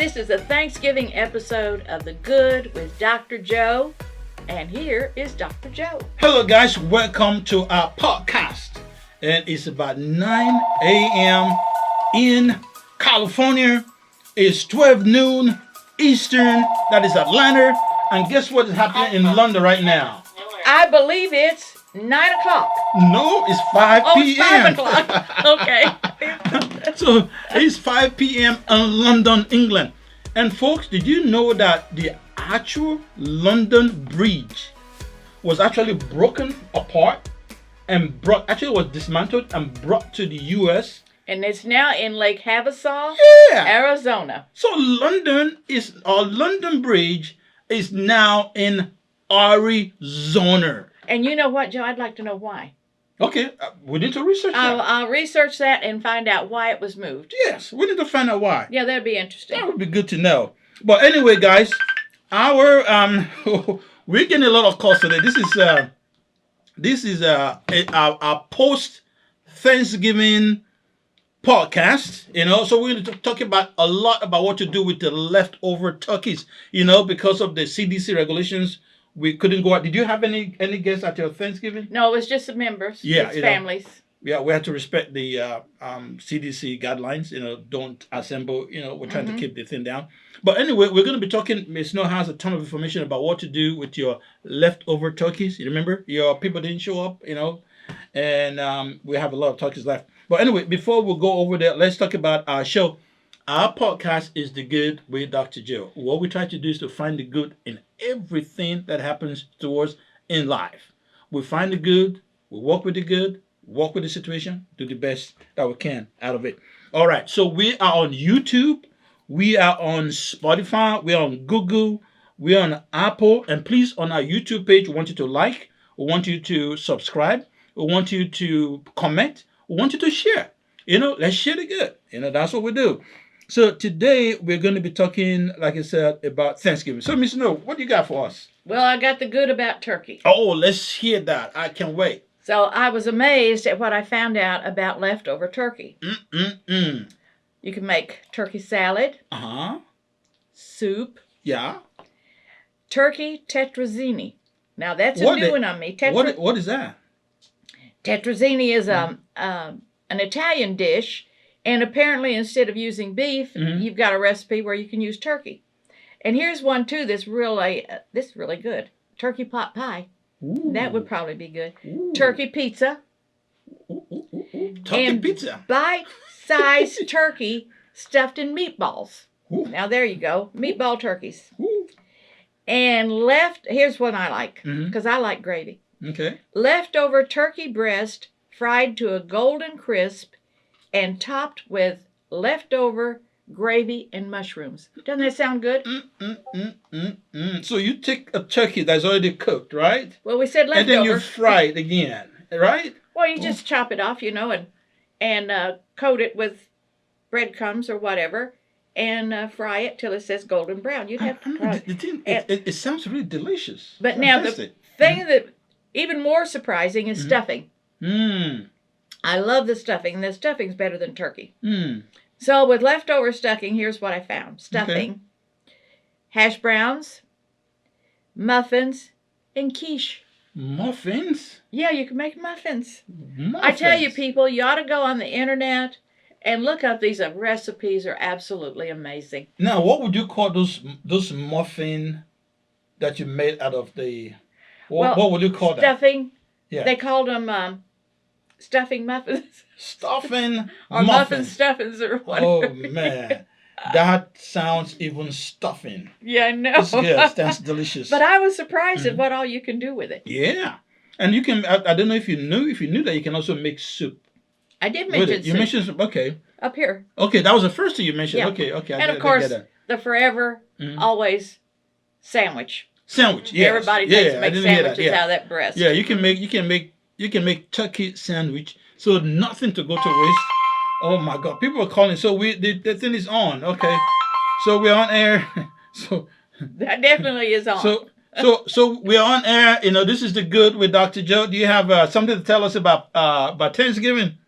This is a Thanksgiving episode of The Good with Dr. Joe, and here is Dr. Joe. Hello guys, welcome to our podcast. And it's about 9 a.m. in California. It's 12 noon Eastern, that is Atlanta. And guess what is happening in London right now? I believe it's 9 o'clock. No, it's 5 p.m. It's 5 o'clock. Okay. So it's 5 p.m. in London, England. And folks, did you know that the actual London Bridge was actually broken apart and was dismantled and brought to the U.S.? And it's now in Lake Havasu, Arizona. So London Bridge is now in Arizona. And you know what, Joe? I'd like to know why. Okay, we need to research that. I'll research that and find out why it was moved. Yes, we need to find out why. Yeah, that'd be interesting. That would be good to know. But anyway, guys, we're getting a lot of calls today. This is our post Thanksgiving podcast. So we're going to talk about a lot about what to do with the leftover turkeys. Because of the CDC regulations. We couldn't go out. Did you have any guests at your Thanksgiving? No, it was just the members. Yeah, it's families. Yeah, we had to respect the CDC guidelines. Don't assemble. We're trying to keep the thing down. But anyway, we're going to be talking. Ms. Snow has a ton of information about what to do with your leftover turkeys. You remember, your people didn't show up. And we have a lot of turkeys left. But anyway, before we go over there, let's talk about our show. Our podcast is The Good with Dr. Joe. What we try to do is to find the good in everything that happens to us in life. We find the good, we work with the good, work with the situation, do the best that we can out of it. All right, so we are on YouTube, we are on Spotify, we are on Google, we are on Apple, and please, on our YouTube page, we want you to like, we want you to subscribe, we want you to comment, we want you to share. Let's share the good. That's what we do. So today we're going to be talking, like I said, about Thanksgiving. So, Miss Snow, what do you got for us? Well, I got the good about turkey. Oh, let's hear that. I can't wait. So I was amazed at what I found out about leftover turkey. You can make turkey salad. Soup. Yeah. Turkey tetrazzini. Now that's a new one on me. What is that? Tetrazzini is an Italian dish. And apparently, instead of using beef, you've got a recipe where you can use turkey. And here's one, too, that's really good. Turkey pot pie. Ooh. That would probably be good. Ooh. Turkey pizza. Turkey pizza. Bite-sized turkey stuffed in meatballs. Ooh. Now, there you go. Meatball turkeys. Ooh. And here's one I like, because I like gravy. Okay. Leftover turkey breast fried to a golden crisp and topped with leftover gravy and mushrooms. Doesn't that sound good? So you take a turkey that's already cooked, right? Well, we said leftover. And then you fry it again, right? Well, you just chop it off, and coat it with breadcrumbs or whatever, and fry it till it says golden brown. You'd have to try it. It sounds really delicious. But fantastic. Now the thing that even more surprising is stuffing. I love the stuffing. The stuffing's better than turkey. So with leftover stuffing, here's what I found. Stuffing, hash browns, muffins, and quiche. Muffins? Yeah, you can make muffins. I tell you, people, you ought to go on the internet and look up these recipes. Are absolutely amazing. Now, what would you call those muffin that you made out of the... What would you call that? Stuffing. Yeah. They called them... stuffing muffins. Stuffing or muffin stuffings or whatever. Oh, man. That sounds even stuffing. Yeah, I know. It's good. That's delicious. But I was surprised at what all you can do with it. Yeah. And you can, I don't know if you knew that you can also make soup. I did mention soup. You mentioned soup, okay. Up here. Okay, that was the first thing you mentioned. Yeah. Okay. And of course, the forever, always sandwich. Sandwich, yes. Everybody takes to make sandwiches out of that breast. Yeah, you can make turkey sandwich, so nothing to go to waste. Oh my God, people are calling. So the thing is on. Okay, so we're on air. So that definitely is on. So we're on air. This is The Good with Dr. Joe. Do you have something to tell us about Thanksgiving?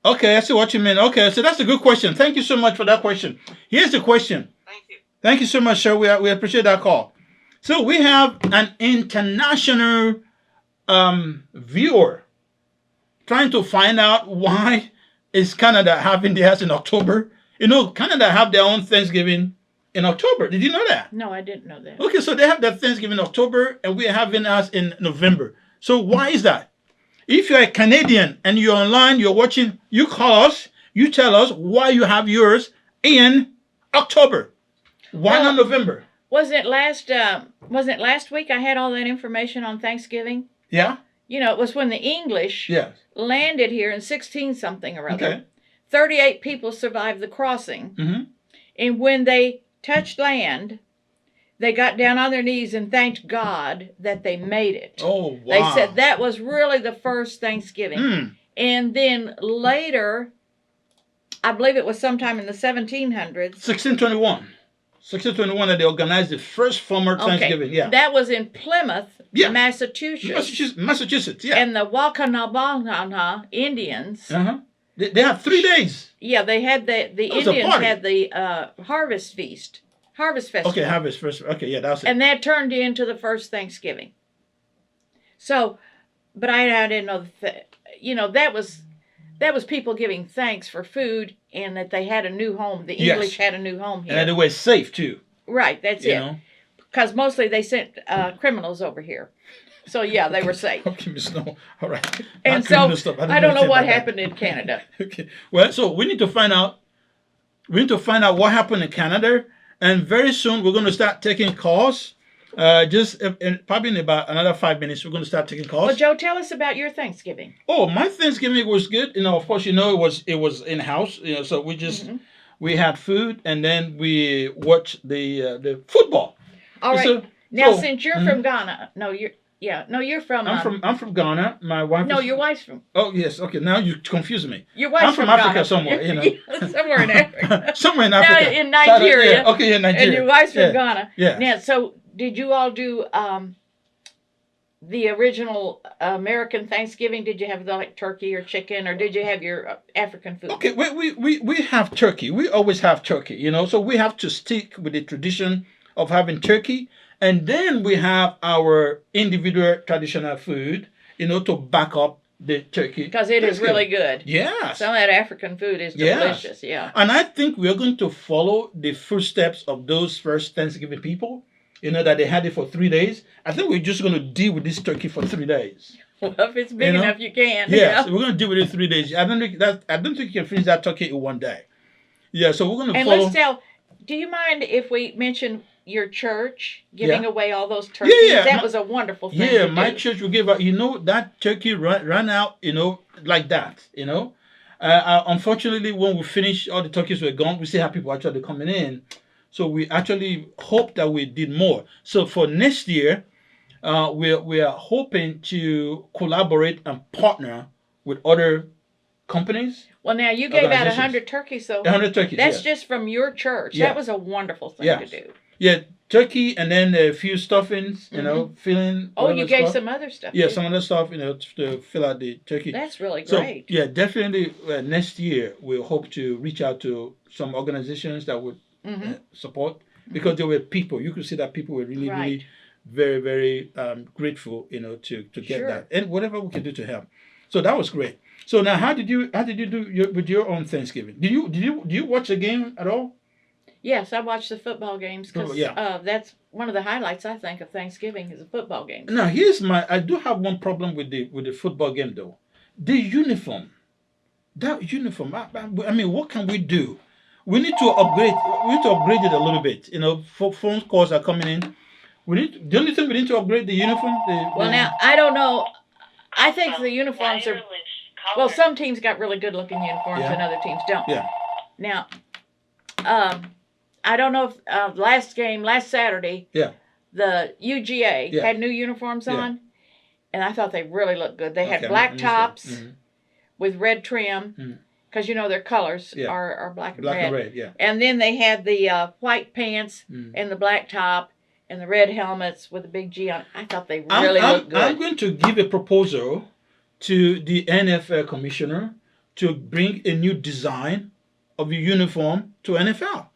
Okay, I see what you mean. Okay, so that's a good question. Thank you so much for that question. Here's the question. Thank you. Thank you so much, sir. We appreciate that call. So we have an international viewer trying to find out why is Canada having theirs in October. You know, Canada have their own Thanksgiving in October. Did you know that? No, I didn't know that. Okay, so they have their Thanksgiving in October, and we're having ours in November. So why is that? If you're a Canadian and you're online, you're watching, you call us, you tell us why you have yours in October. Why not November? Wasn't it last week I had all that information on Thanksgiving? Yeah? You know, it was when the English landed here in 16-something or other. Okay. 38 people survived the crossing. Mm-hmm. And when they touched land, they got down on their knees and thanked God that they made it. Oh, wow. They said that was really the first Thanksgiving. Mm. And then later, I believe it was sometime in the 1700s. 1621 that they organized the first formal Thanksgiving. Yeah. That was in Plymouth, Massachusetts. Massachusetts, yeah. And the Wakanabangana Indians. Uh-huh. They had 3 days. Yeah, they had the Indians had the harvest feast. Harvest festival. Okay, harvest first. Okay, yeah, that's it. And that turned into the first Thanksgiving. So, but I didn't know that was people giving thanks for food and that they had a new home. The English had a new home here. And they were safe too. Right, that's it. Because mostly they sent criminals over here. So yeah, they were safe. Okay, Miss Snow. All right. And so I don't know what happened in Canada. Okay. Well, so we need to find out. We need to find out what happened in Canada. And very soon we're going to start taking calls. Probably in about another 5 minutes, we're going to start taking calls. Well, Joe, tell us about your Thanksgiving. Oh, my Thanksgiving was good. You know, of course, it was in house. You know, so we just we had food and then we watched the football. All right. So, now, since you're from Ghana, you're from. I'm from Ghana. My wife. No, your wife's from. Oh yes. Okay. Now you confuse me. Your wife's I'm from Africa Ghana. somewhere. You know. Somewhere in Africa. Somewhere in Africa. Now, in Nigeria. Okay, in Nigeria. And your wife's from Ghana. Yeah. Now, so did you all do the original American Thanksgiving? Did you have like turkey or chicken, or did you have your African food? Okay. We have turkey. We always have turkey. You know, so we have to stick with the tradition of having turkey. And then we have our individual traditional food, you know, to back up the turkey. Because it is really good. Yes. Some of that African food is delicious, yeah. And I think we're going to follow the footsteps of those first Thanksgiving people, you know, that they had it for 3 days. I think we're just going to deal with this turkey for 3 days. Well, if it's big enough, you can. Yes, we're going to deal with it 3 days. I don't think you can finish that turkey in 1 day. Yeah, so we're going to follow. And do you mind if we mention your church giving away all those turkeys? That was a wonderful thing. Yeah, my church will give out. You know, that turkey ran out, you know, like that, you know. Unfortunately, when we finished, all the turkeys were gone. We still have people actually coming in. So we actually hope that we did more. So for next year, we are hoping to collaborate and partner with other companies. Well, now you gave out 100 turkeys, so 100 turkeys. That's just from your church. That was a wonderful thing to do. Yeah, turkey and then a few stuffings, you know, filling. Oh, you gave some other stuff. Yeah, some other stuff, you know, to fill out the turkey. That's really great. So, yeah, definitely next year we'll hope to reach out to some organizations that would support, because there were people. You could see that people were really, really very, very grateful, you know, to get that, and whatever we can do to help. So that was great. So now, how did you do with your own Thanksgiving? Did you watch the game at all? Yes, I watch the football games because that's one of the highlights, I think, of Thanksgiving is the football games. Now, I do have one problem with the football game though. The uniform. That uniform. I mean, what can we do? We need to upgrade. We need to upgrade it a little bit. You know, phone calls are coming in. The only thing we need to upgrade the uniform. Now I don't know. I think the uniforms are. Well, some teams got really good looking uniforms and other teams don't. Yeah. Now, I don't know if last Saturday, the UGA had new uniforms on, and I thought they really looked good. They had black tops with red trim, because you know their colors are black and red. And then they had the white pants and the black top and the red helmets with the big G on. I thought they really looked good. I'm going to give a proposal to the NFL commissioner to bring a new design of the uniform to NFL.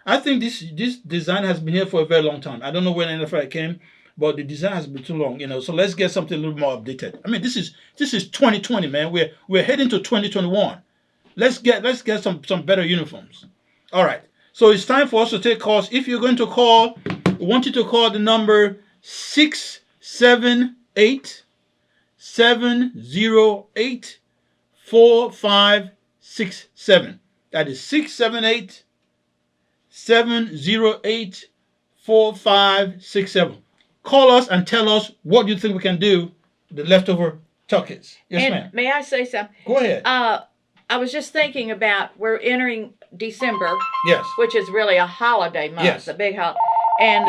I think this design has been here for a very long time. I don't know when NFL came, but the design has been too long. So let's get something a little more updated. I mean, this is 2020, man. We're heading to 2021. Let's get some better uniforms. All right. So it's time for us to take calls. If you're going to call, we want you to call the number 678-708-4567. That is 678-708-4567. Call us and tell us what you think we can do with the leftover turkeys. Yes, ma'am. May I say something? Go ahead. I was just thinking about we're entering December, Yes. which is really a holiday month, Yes. a big holiday. And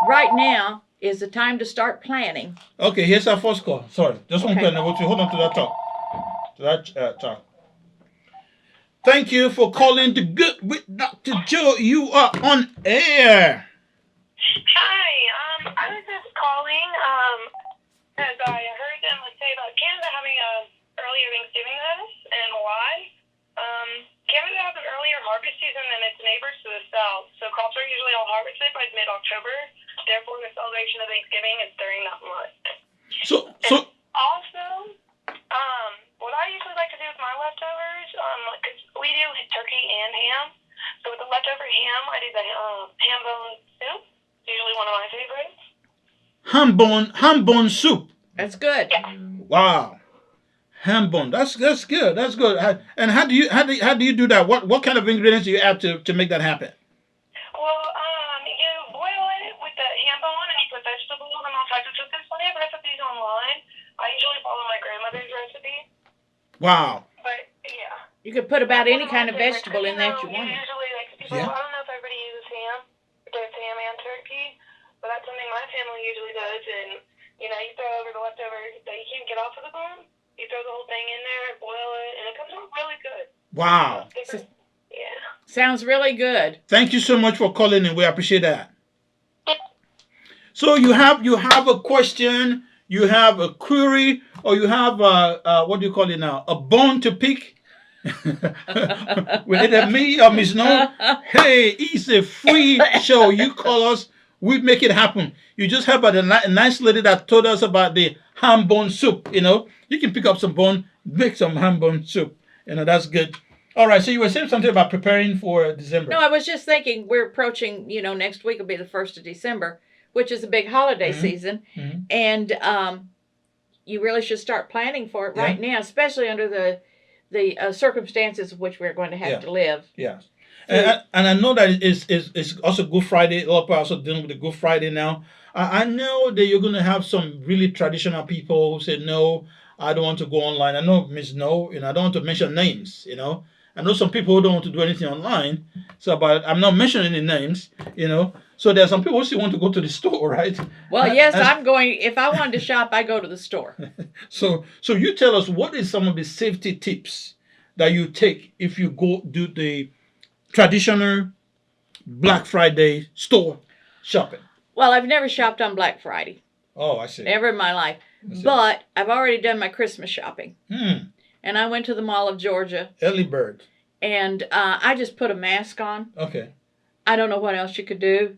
right now is the time to start planning. Okay, here's our first call. Sorry, just one Okay. question. Hold on to that talk. Thank you for calling the Good with Dr. Joe. You are on air. Hi, I was just calling because I heard them say about Canada having a earlier Thanksgiving than us and why. Canada has an earlier harvest season than its neighbors to the south, so crops are usually all harvested by mid-October. Therefore, the celebration of Thanksgiving is during that month. So Also, what I usually like to do with my leftovers, because we do turkey and ham. So with the leftover ham, I do the ham bone soup. It's usually one of my favorites. ham bone soup. That's good. Yeah. Wow, ham bone. That's good. That's good. And how do you do that? What kind of ingredients do you add to make that happen? Well, you boil it with the ham bone and you put vegetables and all types of stuff. There's plenty of recipes online. I usually follow my grandmother's recipe. Wow. But yeah. You could put about any One of kind my of favorites, vegetable in that you usually want. like people, Yeah. I don't know if everybody uses ham. There's ham and turkey, but that's something my family usually does. And you throw over the leftovers that you can't get off of the bone. You throw the whole thing in there, boil it, and it comes out really good. Wow. Yeah. Sounds really good. Thank you so much for calling in. We appreciate that. So you have a question, you have a query, or you have what do you call it now? A bone to pick. With either me or Miss No. Hey, it's a free show. You call us, we make it happen. You just heard about a nice lady that told us about the ham bone soup. You can pick up some bone, make some ham bone soup. That's good. All right, so you were saying something about preparing for December. No, I was just thinking we're approaching, next week will be the 1st of December, which is a big holiday season. Mm-hmm. And you really should start planning for it right now, especially under the circumstances in which we're going to have to live. Yes. And I know that it's also Good Friday. A lot of people are also dealing with the Good Friday now. I know that you're going to have some really traditional people who say, no, I don't want to go online. I know Miss No, I don't want to mention names, I know some people who don't want to do anything online. So, but I'm not mentioning any names, So there are some people who still want to go to the store, right? Well, yes, I'm going. If I wanted to shop, I go to the store. So you tell us, what is some of the safety tips that you take if you go do the traditional Black Friday store shopping? Well, I've never shopped on Black Friday. Oh, I see. Never in my life. But I've already done my Christmas shopping. And I went to the Mall of Georgia. Early bird. And I just put a mask on. Okay. I don't know what else you could do.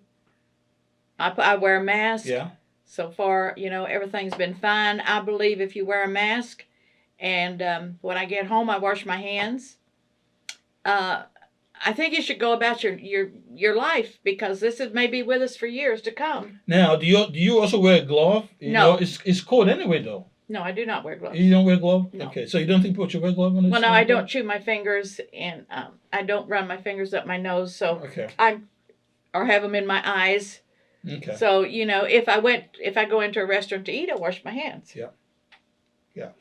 I wear a mask. Yeah. So far, everything's been fine. I believe if you wear a mask, and when I get home, I wash my hands. I think you should go about your life, because this is maybe with us for years to come. Now, do you also wear a glove? No. It's cold anyway, though. No, I do not wear gloves. You don't wear gloves? No. Okay, so you don't think people should wear gloves on this? Well, no, I don't chew my fingers, and I don't run my fingers up my nose, so Okay. or have them in my eyes. Okay. So if I go into a restaurant to eat, I wash my hands. Yeah. Yeah.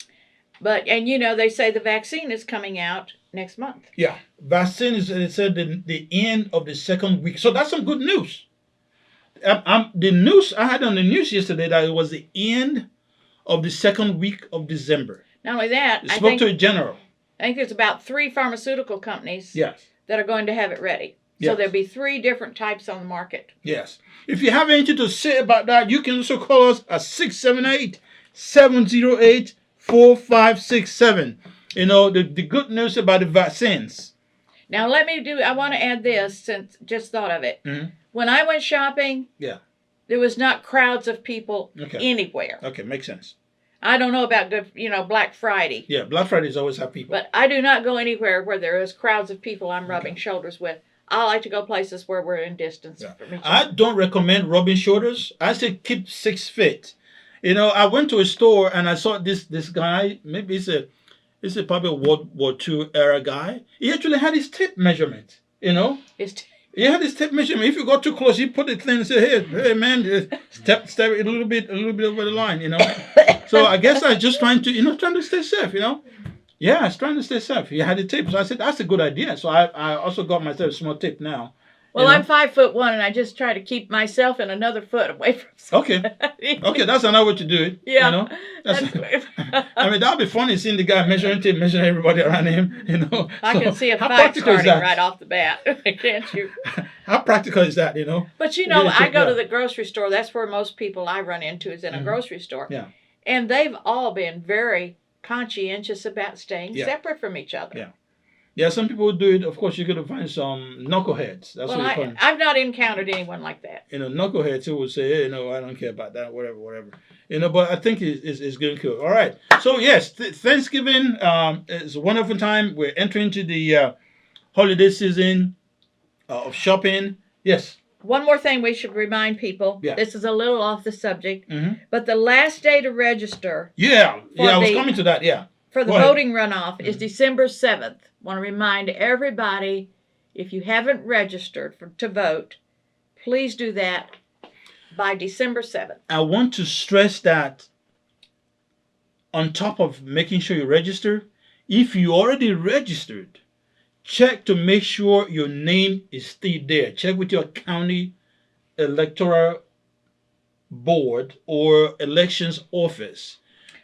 But they say the vaccine is coming out next month. Yeah, vaccine is, it said, the end of the second week. So that's some good news. The news I had on the news yesterday that it was the end of the second week of December. Not only that, It spoke to a general. I think there's about 3 pharmaceutical companies Yes. that are going to have it ready. So Yes. there'll be 3 different types on the market. Yes. If you have anything to say about that, you can also call us at 678-708-4567. The good news about the vaccines. Now I want to add this since just thought of it. Mm-hmm. When I went shopping, Yeah. there was not crowds of people anywhere. Okay, makes sense. I don't know about Black Friday. Yeah, Black Fridays always have people. But I do not go anywhere where there is crowds of people I'm rubbing shoulders with. I like to go places where we're in distance from each other. I don't recommend rubbing shoulders. I say keep 6 feet. I went to a store and I saw this guy. Maybe it's a probably a World War II era guy. He actually had his tape measurement. He had his tape measurement. If you got too close, he put the thing and say, "Hey, man, step a little bit over the line." So I guess I was just trying to stay safe. Yeah, I was trying to stay safe. He had the tape, so I said that's a good idea. So I also got myself a small tape now. Well, I'm 5'1" and I just try to keep myself and another foot away from somebody. Okay, that's another way to do it. Yeah. I mean, that'd be funny seeing the guy measuring everybody around him. I can see a fight starting right off the bat, can't you? How practical is that? But I go to the grocery store. That's where most people I run into is in a grocery store. Yeah. And they've all been very conscientious about staying separate from each other. Yeah. Yeah, some people do it. Of course, you're going to find some knuckleheads. That's what you call them. I've not encountered anyone like that. Knuckleheads who will say, hey, I don't care about that, whatever. But I think it's going to cool. All right. So, yes, Thanksgiving is a wonderful time. We're entering into the holiday season of shopping. Yes. One more thing we should remind people. Yeah. This is a little off the subject. Mm-hmm. But the last day to register. Yeah, I was coming to that, yeah. For the voting runoff is December 7th. Want to remind everybody, if you haven't registered to vote, please do that by December 7th. I want to stress that on top of making sure you register, if you already registered, check to make sure your name is still there. Check with your county electoral board or elections office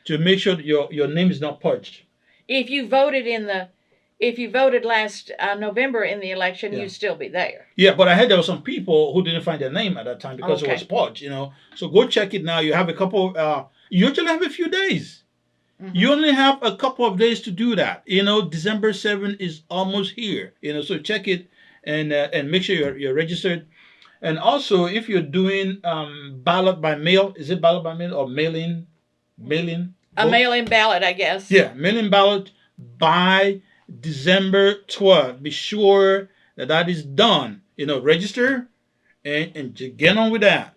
to make sure that your name is not purged. If you voted last November in the election, you'd still be there. Yeah, but I heard there were some people who didn't find their name at that time because it was purged, So go check it now. You have a couple, you actually have a few days. Mm-hmm. You only have a couple of days to do that. December 7th is almost here, so check it and make sure you're registered. And also, if you're doing ballot by mail, is it ballot by mail or mail-in? A mail-in ballot, I guess. Yeah, mail-in ballot by December 12th. Be sure that is done. Register and get on with that.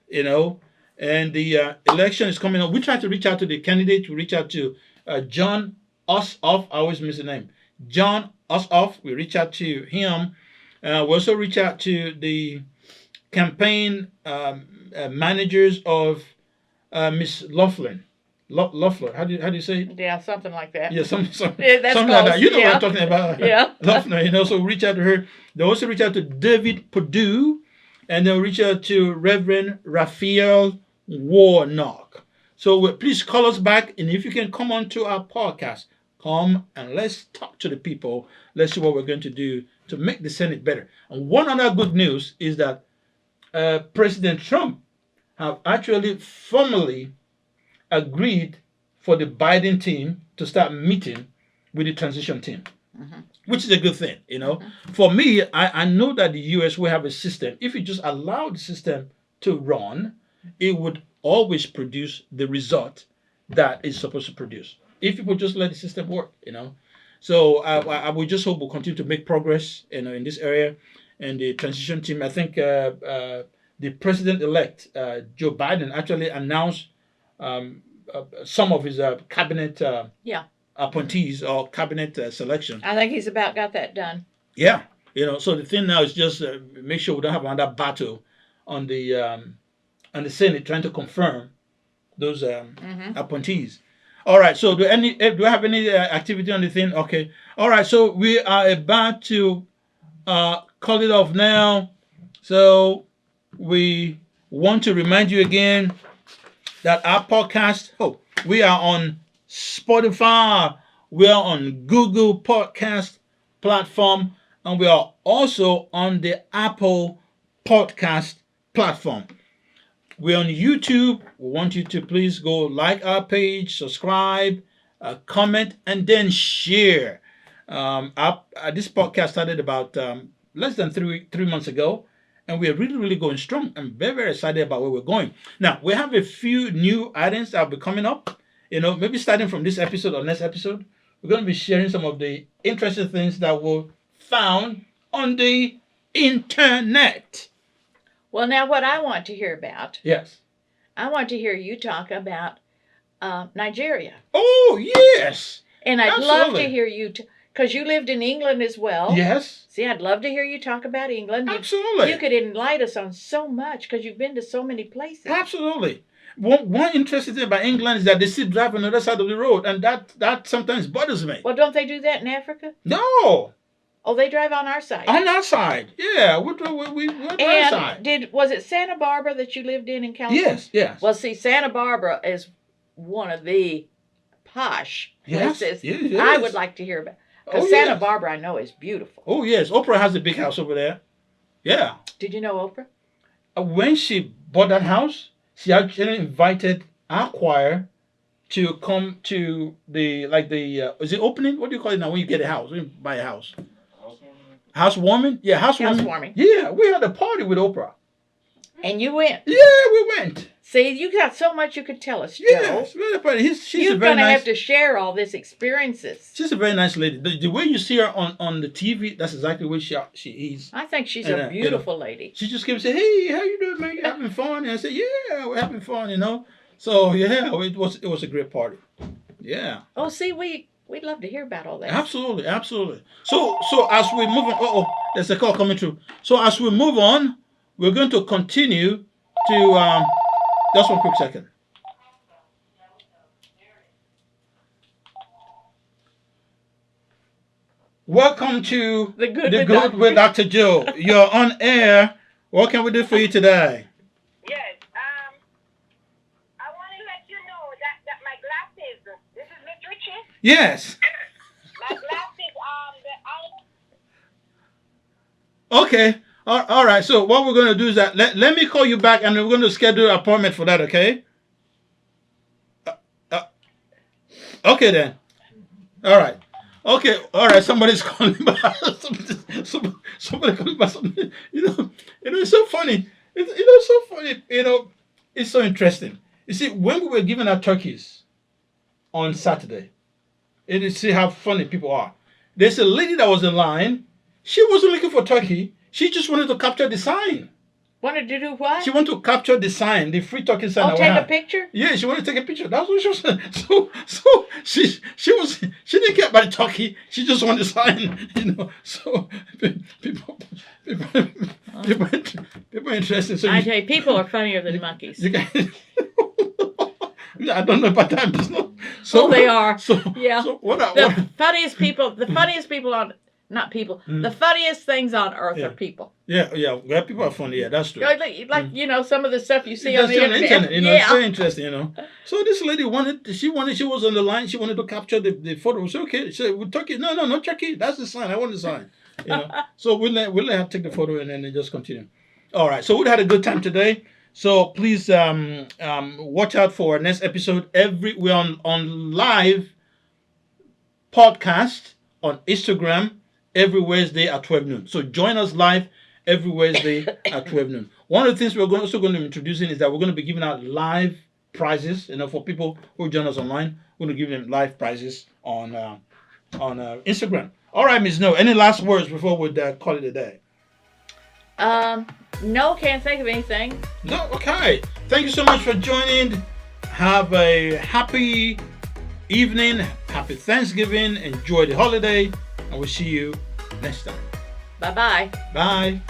And the election is coming up. We try to reach out to the candidate. We reach out to John Ossoff. I always miss the name. John Ossoff. We reach out to him. We also reach out to the campaign managers of Miss Loeffler. Loeffler, how do you say it? Yeah, something like that. Yeah, something that's like that. You know what I'm talking about. Yeah. Loeffler, so reach out to her. They also reach out to David Perdue, and they'll reach out to Reverend Raphael Warnock. So please call us back, and if you can come on to our podcast, come and let's talk to the people. Let's see what we're going to do to make the Senate better. And one other good news is that President Trump have actually formally agreed for the Biden team to start meeting with the transition team, which is a good thing, For me, I know that the U.S. will have a system. If you just allow the system to run, it would always produce the result that it's supposed to produce. If people just let the system work, So I would just hope we'll continue to make progress, in this area. And the transition team, I think the president-elect, Joe Biden, actually announced some of his cabinet appointees or cabinet selection. I think he's about got that done. Yeah, so the thing now is just make sure we don't have another battle on the Senate trying to confirm those appointees. All right, so do I have any activity on the thing? Okay. All right, so we are about to call it off now. So we want to remind you again that our podcast, we are on Spotify, we are on Google Podcast platform, and we are also on the Apple Podcast platform. We're on YouTube. We want you to please go like our page, subscribe, comment, and then share. This podcast started about less than three months ago, and we are really, really going strong. I'm very, very excited about where we're going. Now, we have a few new items that will be coming up. Maybe starting from this episode or next episode, we're going to be sharing some of the interesting things that were found on the internet. Well, now what I want to hear about, Yes. I want to hear you talk about Nigeria. Oh, yes. And I'd love Absolutely. to hear you, because you lived in England as well. Yes. See, I'd love to hear you talk about England. Absolutely. You could enlighten us on so much, because you've been to so many places. Absolutely. One interesting thing about England is that they still drive on the other side of the road, and that sometimes bothers me. Well, don't they do that in Africa? No. Oh, they drive on our side. On our side. Yeah. We're on our side. Was it Santa Barbara that you lived in California? Yes, yes. Well, see, Santa Barbara is one of the posh Yes, places. it I is. would like to hear about. Because Oh, Santa yes. Barbara, I know, is beautiful. Oh, yes. Oprah has a big house over there. Yeah. Did you know Oprah? When she bought that house, she actually invited our choir to come to is it opening? What do you call it now when you get a house, when you buy a house? Housewarming? Yeah, housewarming. Housewarming. Yeah, we had a party with Oprah. And you went. Yeah, we went. See, you got so much you could tell us, Joe. Yes, we had a party. She's You're a very going to nice. have to share all these experiences. She's a very nice lady. The way you see her on the TV, that's exactly what she is. I think she's And, a beautiful lady. She just came and said, "Hey, how you doing, man? You having fun?" And I said, "Yeah, we're having fun, So yeah, it was a great party. Yeah. Oh, see, we'd love to hear about all that. Absolutely, absolutely. So as we move on, there's a call coming through. So as we move on, we're going to continue to just one quick second. Welcome to The Good the with Good Dr. with Dr. Joe. You're on air. What can we do for you today? Yes. I want to let you know that my glasses. This is Miss Richie. Yes. My glasses. Okay. All right. So what we're going to do is that let me call you back, and we're going to schedule an appointment for that. Okay. Okay then. All right. Okay. All right. Somebody's calling about somebody calling about something. It's so funny. It's so funny. It's so interesting. You see, when we were giving out turkeys on Saturday, you see how funny people are. There's a lady that was in line. She wasn't looking for turkey. She just wanted to capture the sign. Wanted to do what? She wanted to capture the sign, the free turkey sign. Oh, take a picture? Yeah, she wanted to take a picture. That's what she was saying. So she didn't care about the turkey. She just wanted the sign, So people are interested. So I tell you, people are funnier than monkeys. you can, I don't know about that. So they are. So Yeah. So what? The funniest people on, not people, the funniest things on earth Yeah. are people. Yeah. Well, people are funny. Yeah, that's true. Like some of the stuff you see Just on the internet. it's very interesting, So this lady she was on the line. She wanted to capture the photo. So okay, she said, "Well, turkey? No, turkey. That's the sign. I want the sign." So we'll let her take the photo and then they just continue. All right. So we had a good time today. So please watch out for our next episode. We're on live podcast on Instagram every Wednesday at 12 noon. So join us live every Wednesday at 12 noon. One of the things we're also going to be introducing is that we're going to be giving out live prizes. For people who join us online, we're going to give them live prizes on Instagram. All right, Ms. No, any last words before we call it a day? No, can't think of anything. No, okay. Thank you so much for joining. Have a happy evening, happy Thanksgiving, enjoy the holiday, and we'll see you next time. Bye-bye. Bye.